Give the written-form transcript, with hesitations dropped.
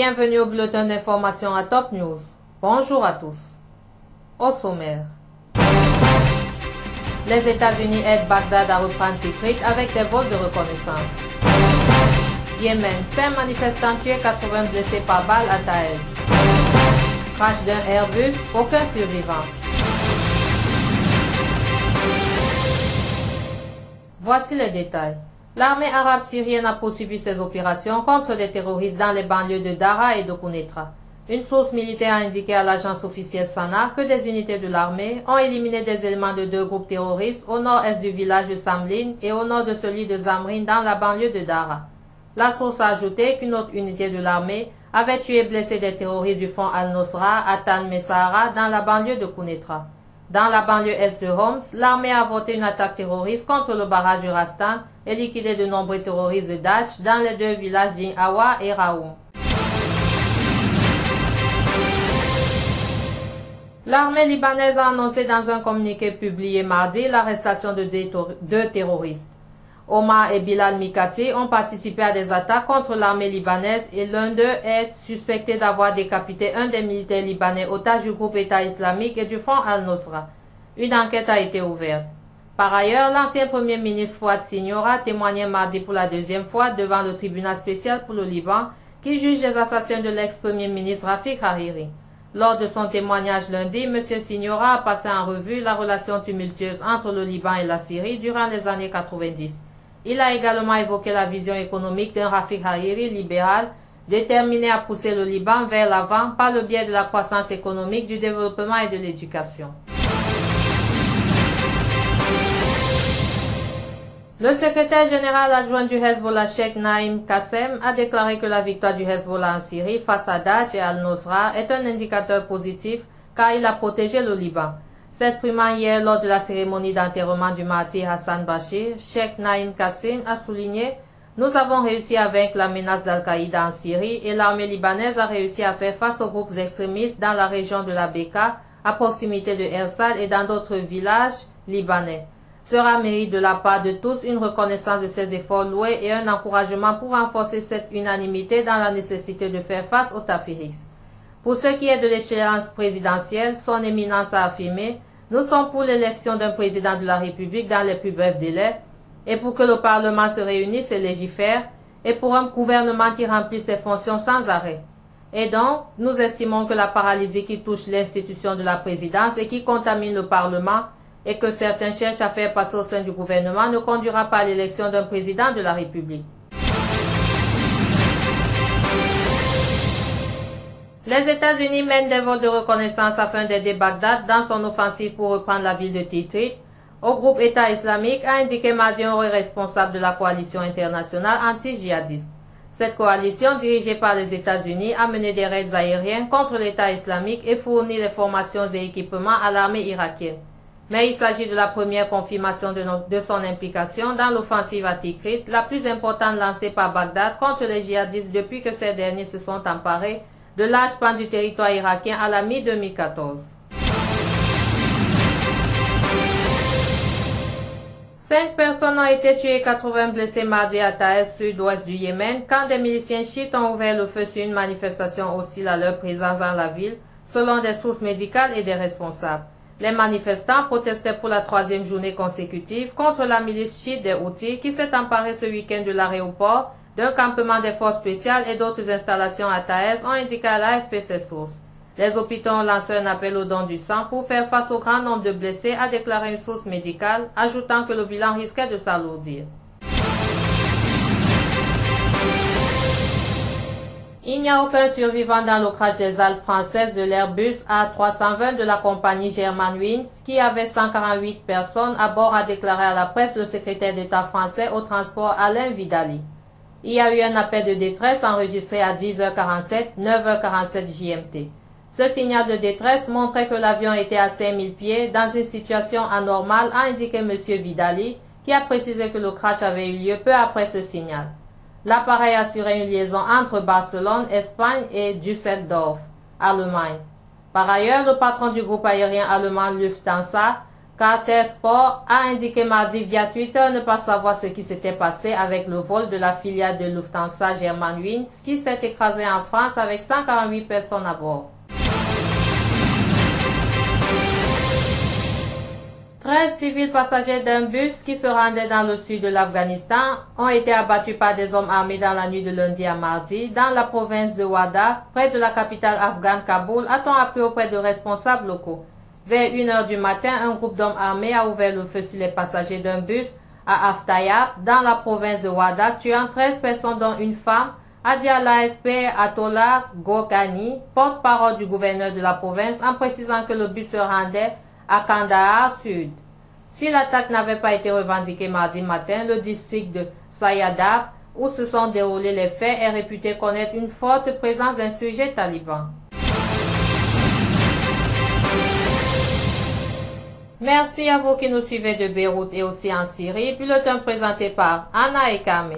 Bienvenue au bulletin d'information à Top News. Bonjour à tous. Au sommaire. Les États-Unis aident Bagdad à reprendre Tikrit avec des vols de reconnaissance. Yémen, 5 manifestants tués, 80 blessés par balle à Taïz. Crash d'un Airbus, aucun survivant. Voici les détails. L'armée arabe syrienne a poursuivi ses opérations contre les terroristes dans les banlieues de Daraa et de Quneitra. Une source militaire a indiqué à l'agence officielle Sana que des unités de l'armée ont éliminé des éléments de 2 groupes terroristes au nord-est du village de Samlin et au nord de celui de Zamrin dans la banlieue de Daraa. La source a ajouté qu'une autre unité de l'armée avait tué et blessé des terroristes du Front al-Nosra à Tal Messara dans la banlieue de Quneitra. Dans la banlieue est de Homs, l'armée a avorté une attaque terroriste contre le barrage de Rastan et liquidé de nombreux terroristes de Daesh dans les 2 villages d'In-Awa et Raoum. L'armée libanaise a annoncé dans un communiqué publié mardi l'arrestation de 2 terroristes. Omar et Bilal Mikati ont participé à des attaques contre l'armée libanaise et l'un d'eux est suspecté d'avoir décapité un des militaires libanais otages du groupe État islamique et du Front al-Nosra. Une enquête a été ouverte. Par ailleurs, l'ancien premier ministre Fouad Signora témoignait mardi pour la 2e fois devant le tribunal spécial pour le Liban qui juge les assassins de l'ex-premier ministre Rafik Hariri. Lors de son témoignage lundi, M. Signora a passé en revue la relation tumultueuse entre le Liban et la Syrie durant les années 90. Il a également évoqué la vision économique d'un Rafik Hariri libéral, déterminé à pousser le Liban vers l'avant par le biais de la croissance économique, du développement et de l'éducation. Le secrétaire général adjoint du Hezbollah, Sheikh Naim Qassem, a déclaré que la victoire du Hezbollah en Syrie face à Daesh et al-Nosra est un indicateur positif car il a protégé le Liban. S'exprimant hier lors de la cérémonie d'enterrement du martyr Hassan Bashir, Sheikh Naim Qassem a souligné « Nous avons réussi à vaincre la menace d'Al-Qaïda en Syrie et l'armée libanaise a réussi à faire face aux groupes extrémistes dans la région de la Beka, à proximité de Ersal et dans d'autres villages libanais. Sera mérite de la part de tous une reconnaissance de ces efforts loués et un encouragement pour renforcer cette unanimité dans la nécessité de faire face aux tafiris. Pour ce qui est de l'échéance présidentielle, son éminence a affirmé « Nous sommes pour l'élection d'un président de la République dans les plus brefs délais et pour que le Parlement se réunisse et légifère et pour un gouvernement qui remplit ses fonctions sans arrêt. Et donc, nous estimons que la paralysie qui touche l'institution de la présidence et qui contamine le Parlement et que certains cherchent à faire passer au sein du gouvernement ne conduira pas à l'élection d'un président de la République. » Les États-Unis mènent des vols de reconnaissance afin d'aider Bagdad dans son offensive pour reprendre la ville de Tikrit. Au groupe État islamique a indiqué mardi un responsable de la coalition internationale anti-djihadiste. Cette coalition, dirigée par les États-Unis, a mené des raids aériens contre l'État islamique et fourni les formations et équipements à l'armée irakienne. Mais il s'agit de la première confirmation de son implication dans l'offensive à Tikrit, la plus importante lancée par Bagdad contre les djihadistes depuis que ces derniers se sont emparés de larges pans du territoire irakien à la mi-2014. 5 personnes ont été tuées et 80 blessés mardi à Taïz, sud-ouest du Yémen, quand des miliciens chiites ont ouvert le feu sur une manifestation hostile à leur présence dans la ville, selon des sources médicales et des responsables. Les manifestants protestaient pour la 3e journée consécutive contre la milice chiite des Houthis qui s'est emparée ce week-end de l'aéroport, d'un campement des forces spéciales et d'autres installations à Taïz, ont indiqué à l'AFP ses sources. Les hôpitaux ont lancé un appel au don du sang pour faire face au grand nombre de blessés, a déclaré une source médicale, ajoutant que le bilan risquait de s'alourdir. Il n'y a aucun survivant dans le crash des Alpes françaises de l'Airbus A320 de la compagnie Germanwings, qui avait 148 personnes à bord, a déclaré à la presse le secrétaire d'État français au transport Alain Vidali. Il y a eu un appel de détresse enregistré à 10h47, 9h47 GMT. Ce signal de détresse montrait que l'avion était à 5000 pieds dans une situation anormale, a indiqué M. Vidali, qui a précisé que le crash avait eu lieu peu après ce signal. L'appareil assurait une liaison entre Barcelone, Espagne et Düsseldorf, Allemagne. Par ailleurs, le patron du groupe aérien allemand Lufthansa, Carter Sport a indiqué mardi via Twitter ne pas savoir ce qui s'était passé avec le vol de la filiale de Lufthansa Germanwings qui s'est écrasé en France avec 148 personnes à bord. 13 civils passagers d'un bus qui se rendait dans le sud de l'Afghanistan ont été abattus par des hommes armés dans la nuit de lundi à mardi dans la province de Wardak, près de la capitale afghane Kaboul, a-t-on appris auprès de responsables locaux. Vers 1h du matin, un groupe d'hommes armés a ouvert le feu sur les passagers d'un bus à Aftayab, dans la province de Wardak, tuant 13 personnes dont une femme, a dit à l'AFP Atollah Ghorghani, porte-parole du gouverneur de la province, en précisant que le bus se rendait à Kandahar Sud. Si l'attaque n'avait pas été revendiquée mardi matin, le district de Sayadab, où se sont déroulés les faits, est réputé connaître une forte présence d'insurgés talibans. Merci à vous qui nous suivez de Beyrouth et aussi en Syrie. Bulletin présenté par Anna Ekame.